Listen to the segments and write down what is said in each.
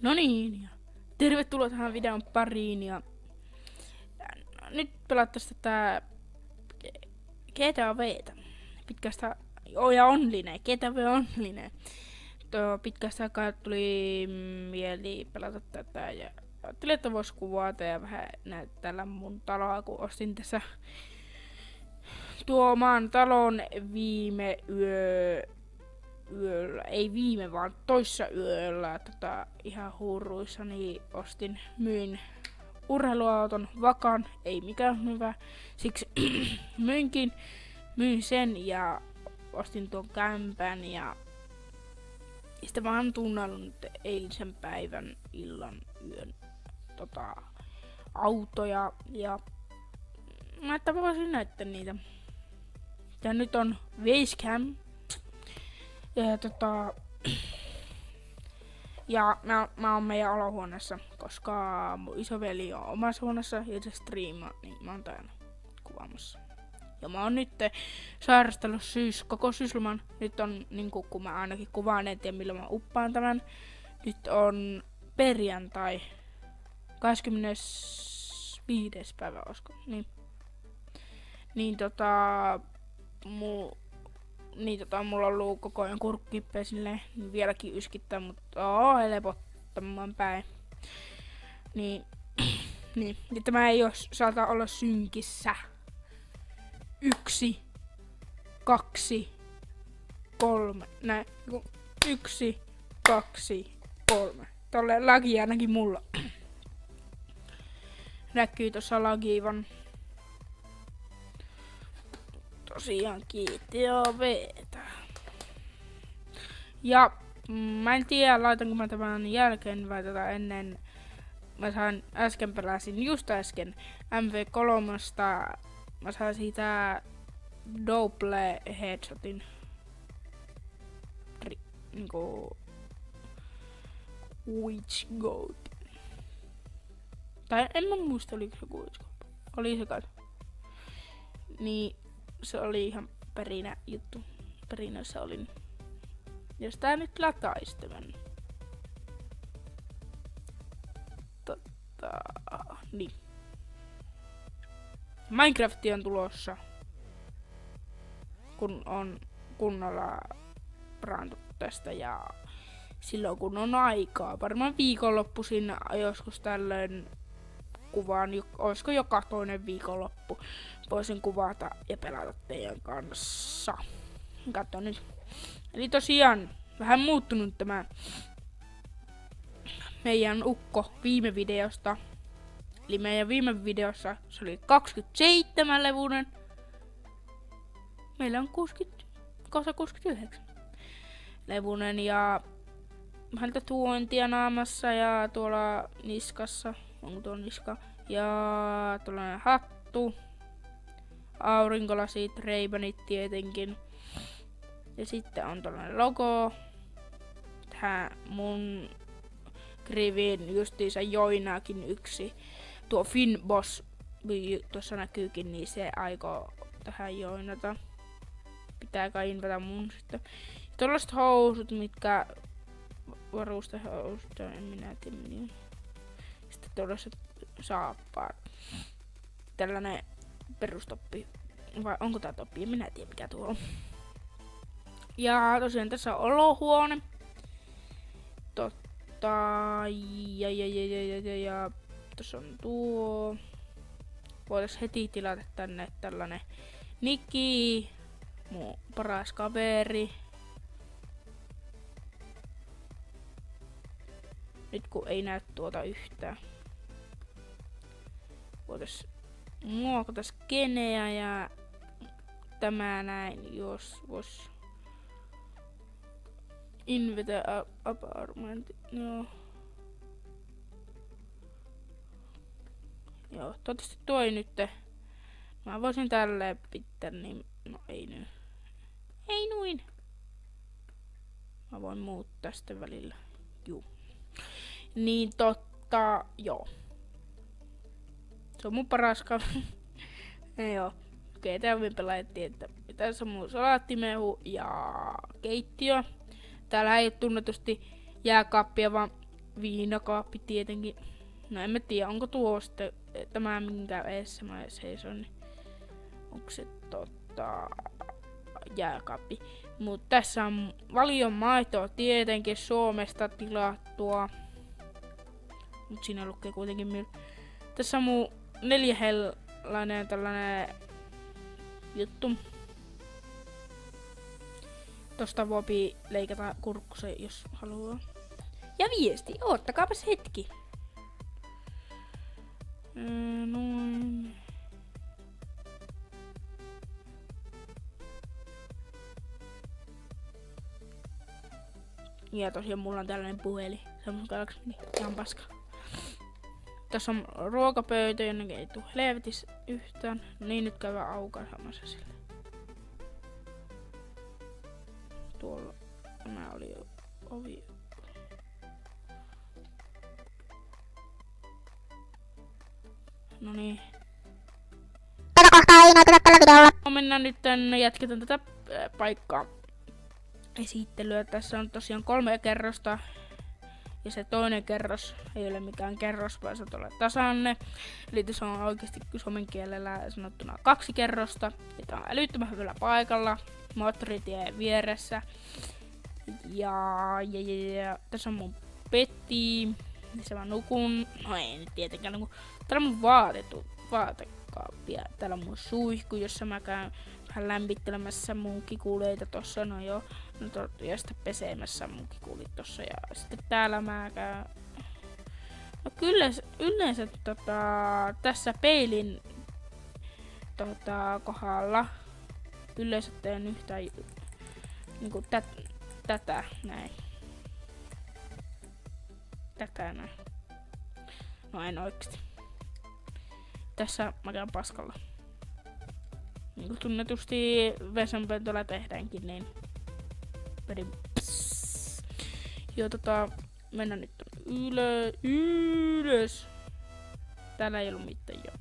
No niin, ja tervetuloa tähän videon pariin, ja nyt pelattaisiin tätä GTA V:tä. Pitkästä, ja Online, GTA V Online. Pitkästä aikaa tuli mieli pelata tätä, ja ajattelin, että vois kuvata ja vähän näyttää mun taloa, kun ostin tässä tuo maan talon viime yöllä, ei viime vaan toissa yöllä ihan huuruissa, niin myin urheiluauton Vakan, ei mikään hyvä, siksi myin sen ja ostin tuon kämpän ja sitten mä oon tunnellut nyt eilisen päivän illan yön autoja ja mä että voisin näyttää niitä. Ja nyt on Basecamp. Ja mä oon meidän olohuoneessa, koska mun isoveli on omassa huoneessa ja se striimaa, niin mä oon täällä kuvaamassa. Ja mä oon nyt sairastellut koko syysloman. Nyt on niinku, kun mä ainakin kuvaan, en tiedä milloin mä uppaan tämän. Nyt on perjantai, 25. päivä, olisiko? Mulla on ollut koko ajan kurkkippejä silleen, niin vieläkin yskittää, mutta helpottamaan päin. Niin, tämä ei saata olla synkissä. 1, 2, 3, näin. 1, 2, 3. Tolleen lagi ainakin mulla. Näkyy tossa lagiivan. Tosiaan GTA V:tä. Ja mä en tiedä laitanko mä tämän jälkeen vai tätä ennen. Mä pelasin just äsken MV3. Mä sain siitä double headshotin. Niinku Witch Goat. Tai en mä muista oliko se Witch Goat. Oli se kai. Niin se oli ihan perinä juttu. Perinässä olin. Jos tää nyt lataisi tämän. Niin. Minecraft on tulossa. Kun on kunnolla parantu tästä ja silloin kun on aikaa. Varmaan viikonloppuisin joskus tällöin kuvaan, olisiko joka toinen viikonloppu, voisin kuvata ja pelata teidän kanssa. Katso nyt. Eli tosiaan vähän muuttunut tämä meidän ukko viime videosta. Eli meidän viime videossa se oli 27 levunen. Meillä on 69 levunen ja häntä tuontia naamassa ja tuolla niskassa. Onko tuo niska? Ja tuollainen hattu. Aurinkolasit, Ray-Banit tietenkin. Ja sitten on tuollainen logo. Tähän mun kriviin justiinsa joinaakin yksi. Tuo Finboss, tuossa näkyykin, niin se aikoo tähän joinata. Pitää kai invata mun sitten. Tuollaiset housut, mitkä varustehousut, en minä tiedä. Sitten tuollaiset saappaat. Tällainen perustoppi. Vai onko tää toppi? En minä tiedä mikä tuo on. Ja tosiaan tässä on olohuone. Ja tossa on tuo. Voitais heti tilata tänne tällainen Niki. Mun paras kaveri. Nyt kun ei näy tuota yhtään. Voitais muokata skeneä ja tämä näin, jos vois invite apartment. Joo, toivottavasti toi nytte. Mä voisin tälleen pitää, niin no ei nyt. Ei noin. Mä voin muuttaa sitten välillä. Juu. Niin joo. Se on mun paras kaveri. Joo. Okei, tämän pelattiin, että tässä on mun salaattimehu ja keittiö. Täällä ei ole tunnetusti jääkaappia, vaan viinakaappi tietenkin. No en mä tiedä, onko tuo sitten tämä minkä eessä mä seison, niin onko se jääkaappi. Mut tässä on paljon maitoa tietenkin Suomesta tilattua. Mut siinä lukee kuitenkin tässä on mun 4-hellainen tällainen juttu. Tosta voi leikata kurkkusen, jos haluaa. Ja viesti, oottakaapas hetki. Noin. Ja tosiaan mulla on tällainen puhelin. Samsung Galaxy Mini. Ihan paska. Tässä on ruokapöytä, jonnekin ei tule helvetis yhtään. No niin, nyt käydään aukaisemassa sille. Tuolla tämä oli jo ovi. No niin. Mennään nyt tänne, jatketaan tätä paikkaa esittelyä. Tässä on tosiaan 3 kerrosta. Ja se toinen kerros ei ole mikään kerros, vaan se tulee tasanne. Eli tässä on oikeasti suomen kielellä sanottuna 2 kerrosta. Ja tää on älyttömän hyvällä paikalla. Moottoritie vieressä. Ja tässä on mun peti. Missä mä nukun. No ei nyt tietenkään nuku. Täällä on mun vaatekaappi. Täällä on mun suihku, jossa mä käyn vähän lämmittelemässä mun kikuleita tossa. No joo. No ja sitten pesemässä mun kikulit tossa. Ja sitten täällä mä käyn. No kyllä yleensä tässä peilin kohdalla yleensä teen yhtään niinku tätä näin. Tätä näin. No en oikeesti. Tässä mä käyn paskalla. Niinku tunnetusti vesanpöntöllä tehdäänkin niin. Joo mennään nyt ylös. Täällä ei ollut mitään joo.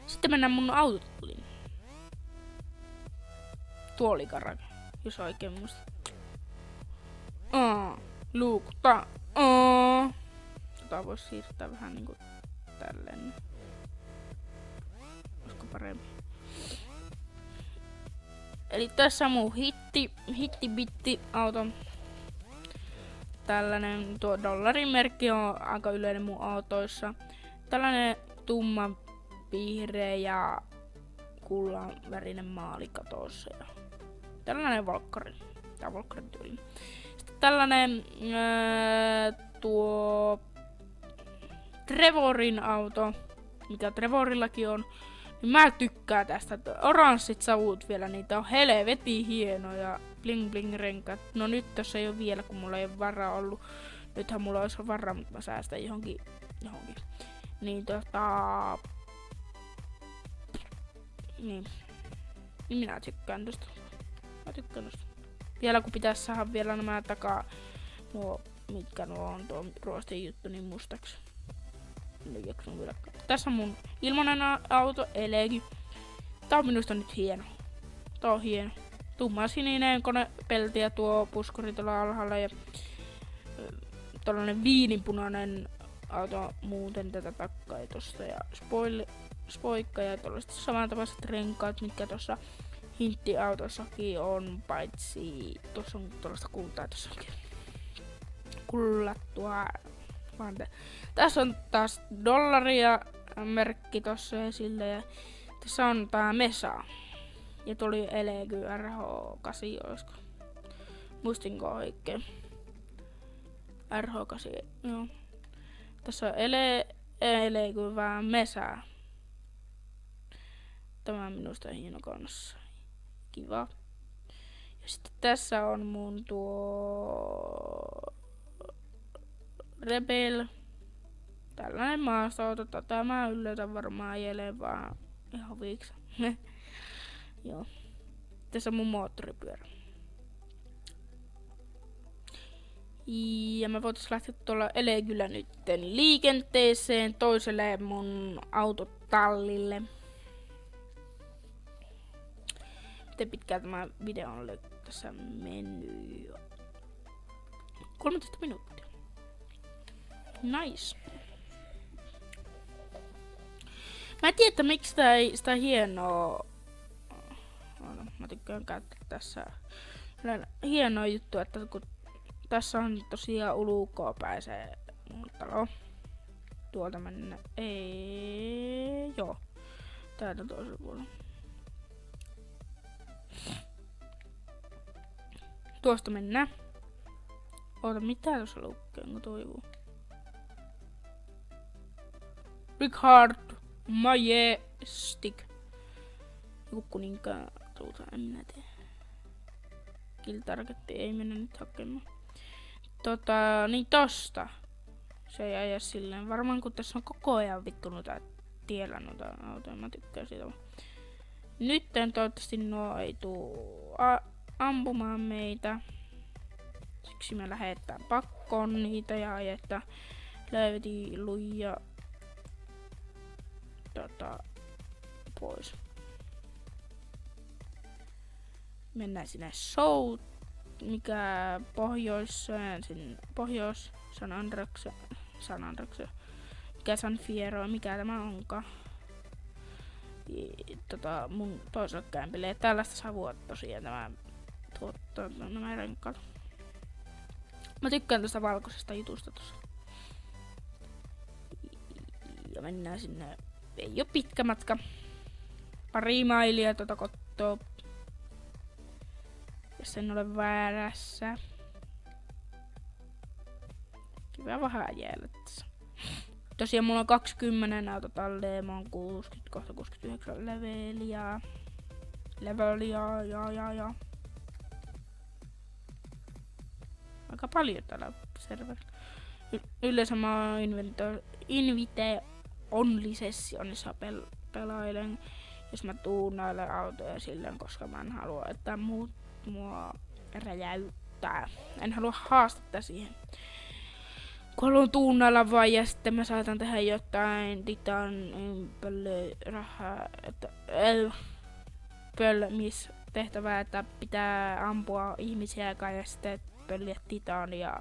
Sitten mennään mun autotalliin. Tuolikarake, jos oikein muista. Luukta. Tota vois siirtää vähän niinku tälleen. Olisiko parempi? Eli tässä on mun hittibitti auto. Tällainen tuo dollarimerkki on aika yleinen mun autoissa. Tällainen tumma vihreä ja kullan värinen maali katossa. Ja tällainen volkkari. Tää volkkarin tyyli. Sitten tällainen tuo Trevorin auto, mikä Trevorillakin on. Niin mä tykkään tästä. Oranssit savut vielä, niitä on helvetin hienoja. Bling bling renkaat. No nyt tässä ei ole vielä, kun mulla ei ole varaa ollut. Nythän mulla olisi varaa, mutta mä säästän johonkin. Niin niin minä tykkään tosta. Vielä kun pitäisi saada vielä nämä mitkä nuo on tuo ruostin juttu, niin mustaksi. Tässä on mun ilmanen auto, Elegy. Tää on minusta nyt hieno. Tää on hieno. Tummansininen konepelti ja tuo puskuri tuolla alhaalla ja tollanen viininpunainen auto muuten tätä takkaa tosta ja spoikka ja tollaiset samantapaiset renkaat, mitkä tossa hinttiautossakin on, paitsi tossa on tollaista kultaa tossakin. Kullattua. Tässä on taas dollaria merkki tossa esille ja tässä on tää Mesa. Ja tuli Elegy RH8, olisiko? Muistinko oikein? RH8, joo. Tässä on Elegy vähän Mesa. Tämä on minusta hieno kanssa. Kiva. Ja sitten tässä on mun tuo Rebel. Tällainen maastoauto. Tätä mä yllätän varmaan ajelee vaan ihan viiksi. Joo. Tässä on mun moottoripyörä. Ja mä voitais lähteä tuolla Elegyllä nytten liikenteeseen toiselle mun autotallille. Miten pitkään tämä video on tässä mennyt jo? 13 minuuttia. Nice. Mä en tiedä, miksi sitä hienoa... Mä tykkään käyttää tässä hienoa juttu, että kun tässä on tosiaan ulkoa pääsee mun talo. Tuolta mennä. Ei, joo. Täältä toisella puolella. Tuosta mennään. Oota, mitä tuossa lukee, onko toivoo? Richard Majestic. Joku kuninkaan tuota, en minä tiedä. Kill-targetti ei mennä nyt hakemaan. Niin tosta. Se ei aja silleen. Varmaan kun tässä on koko ajan vittu noita tiellä noita autoja. Mä tykkään siitä. Nyt toivottavasti nuo ei tuu ampumaan meitä. Siksi me lähdetään pakkoon niitä ja ajetaan löytiluja pois. Mennään sinne South, mikä Pohjois San Andreas, mikä San Fierro, mikä tämä onkaan. Mun toiselle kämpille. Ja tällaista savua tosiaan tämä tuottaa nämä renkaat. Mä tykkään tästä valkoisesta jutusta tossa. Ja mennään sinne. Ei oo pitkä matka. Pari mailia kotoa. Jos en ole väärässä. Kiva vähän ajella tässä. Tosiaan mulla on 20 auto talleen. Mä oon 69 leveliä. Ja. Aika paljon täällä serverillä. Yleensä mä oon invite only sessionissa pelailen. Jos mä tuunailen autoja silleen, koska mä en halua, että muut mua räjäyttää. En halua haastetta siihen. Kun haluan tuunailla vaan ja sitten mä saatan tehdä jotain titan rahaa, että missä tehtävää, että pitää ampua ihmisiä ja sitten pölliä titania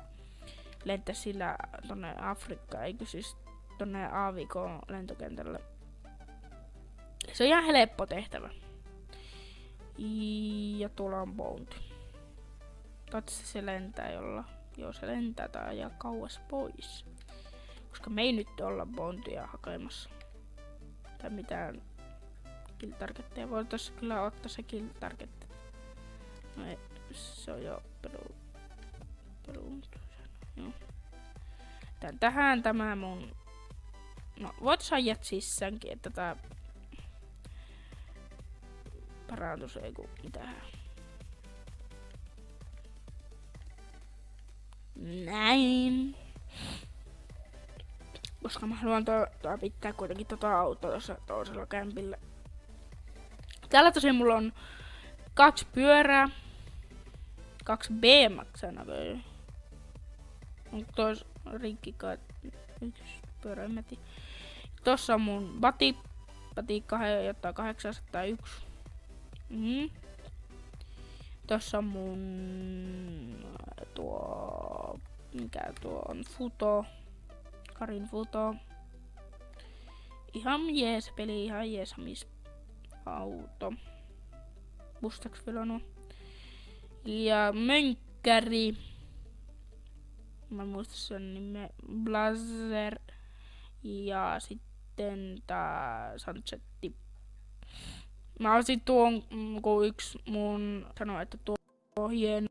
lentää sillä tonne Afrikkaan, eikö siis tonne Aavikon lentokentälle. Se on ihan helppo tehtävä. Ja tuolla on bounty. Toivottavasti se lentää jolla. Joo, se lentää tai ajaa kauas pois. Koska me ei nyt olla bountyja hakemassa. Tai mitään kill-targetteja. Voitais kyllä ottaa se kill-target. No ei, se on jo Joo. Tähän tämä mun... No, voit ajat sissäänkin, että tää... parantus ei ku mitään. Näin. Koska mä haluan pitää kuitenkin autoa tuossa toisella kämpillä. Täällä tosiaan mulla on 2 pyörää. 2 BMX:ää näköjään. Onko tois rikkikaa? Yksi pyörä, en mä tiedä. Tossa on mun bati 801. Tossa on mun mikä tuo on Futo. Karin Futo. Ihan jees peli, ihan jees auto. Mustaaks vielä nuo. Ja mönkkäri. Mä muistan sen nimen. Blazer. Ja sitten tää Sunsetti. Mä olisin tuon, kun yksi mun sanoi, että tuo on hieno.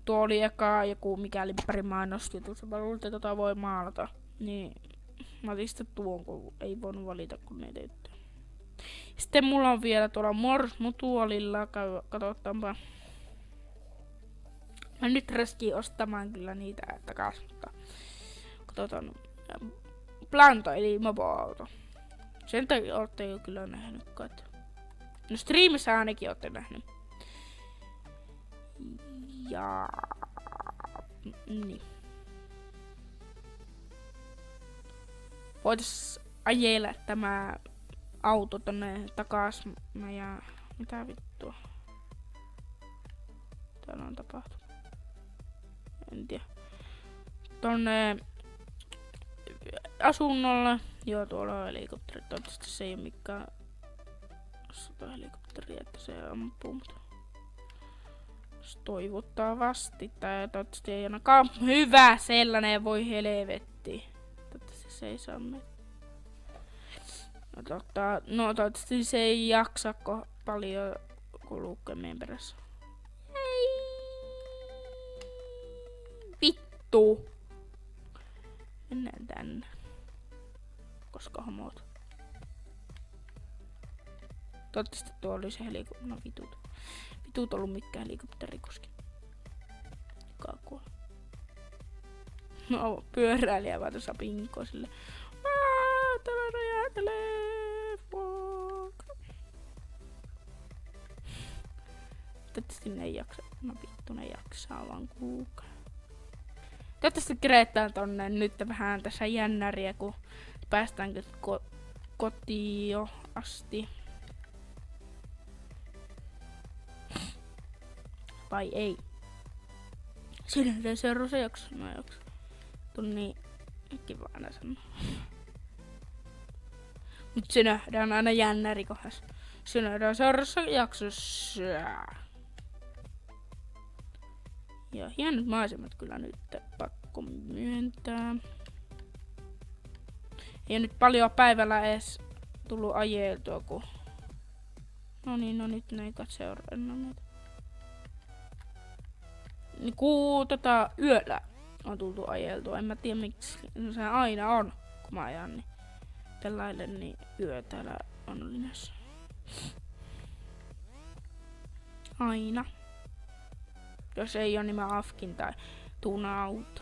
Tuo oli eka joku mikä limpparimainnos jutussa. Mä luulin, että voi maalata. Niin mä otin sitten tuon, kun ei voinut valita, kun ne teitä. Sitten mulla on vielä tuolla Mors-mutuolilla. Katsotaanpa. Mä nyt reskiin ostamaan kyllä niitä takas, mutta katsotaan. Planto eli mopoauto. Sen takia ootte jo kyllä nähnyt kai. No striimissä ainakin ootte nähnyt. Ja... niin. Voitais ajella tämä auto tonne takas ja mitä vittua. Täällä on tapahtunut. En tiedä. tonne asunnolle. Joo, tuolla on helikopteri. Toivottavasti se ei oo mikään sotahelikopteri, että se ampuu, mutta toivottavasti. Tai toivottavasti ei ainakaan hyvä sellainen, voi helvetti. Toivottavasti se ei saa meitä. No toivottavasti se ei jaksa paljon kulkea meidän perässä. Ei. Vittu. Mennään tänne. Koska homot. Toivottavasti tuo oli se helikopteri. No vitut. Vitut ollut mikään helikopterikoski. Kuka no pyöräilijä vaan tuossa pinkoo sille. Täällä räjähtelee. Fuck. Toivottavasti ne ei jaksa. No vittu ne jaksaa vaan kuukaa. Toivottavasti keretään tonne nyt vähän tässä jännäriä, kun päästäänkö kotiin jo asti. Vai ei? Se nähdään seuraavassa jaksossa. No jakso. Tunni kiva aina sanoa. Mut se nähdään aina jännäri kohdassa. Se nähdään seuraavassa jaksossa. Ja hienot maisemat kyllä nyt pakko myöntää. Ei nyt paljon päivällä edes tullut ajeltua, kun... No niin, no nyt ne ei seuraa näitä. Niin yöllä on tultu ajeltua. En mä tiedä miksi. No se aina on, kun mä ajan, niin pelailen, niin yö täällä on linjassa. Aina. Jos ei oo, niin mä afkin tai tuuna auto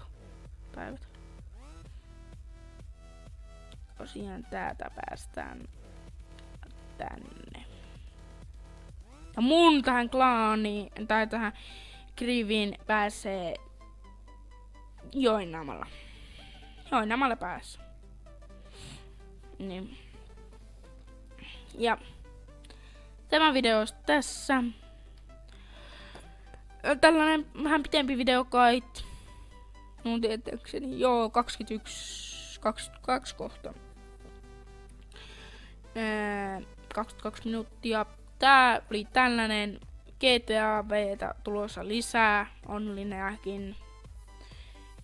päivät. Tosiaan täältä päästään tänne. Ja mun tähän klaaniin, tai tähän kriviin pääsee Joinamalla. Joinamalla pääsee. Niin. Ja tämä video olisi tässä. Tällainen vähän pitempi video kai. Mun tietääkseni. Joo, 22 kohta. 22 minuuttia. Tää oli tällainen GTA V:tä tulossa lisää. Onlineakin.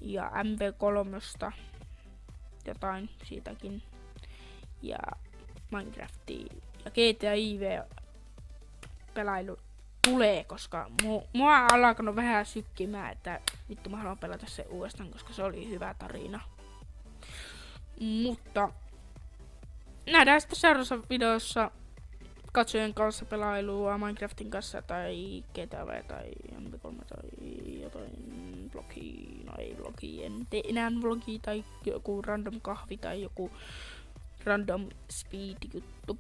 Ja MP3. Jotain siitäkin. Ja Minecraftia. Ja GTA IV pelailu tulee, koska mua on alkanut vähän sykkimään, että vittu mä haluan pelata se uudestaan, koska se oli hyvä tarina. Mutta nähdään sitten seuraavassa videossa katsojien kanssa pelailua Minecraftin kanssa tai GTA V tai MP3 tai jotain vlogia. No ei vlogia, en tee enää vlogia tai joku random kahvi tai joku random speed juttu.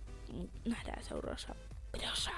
Nähdään seuraavassa videossa.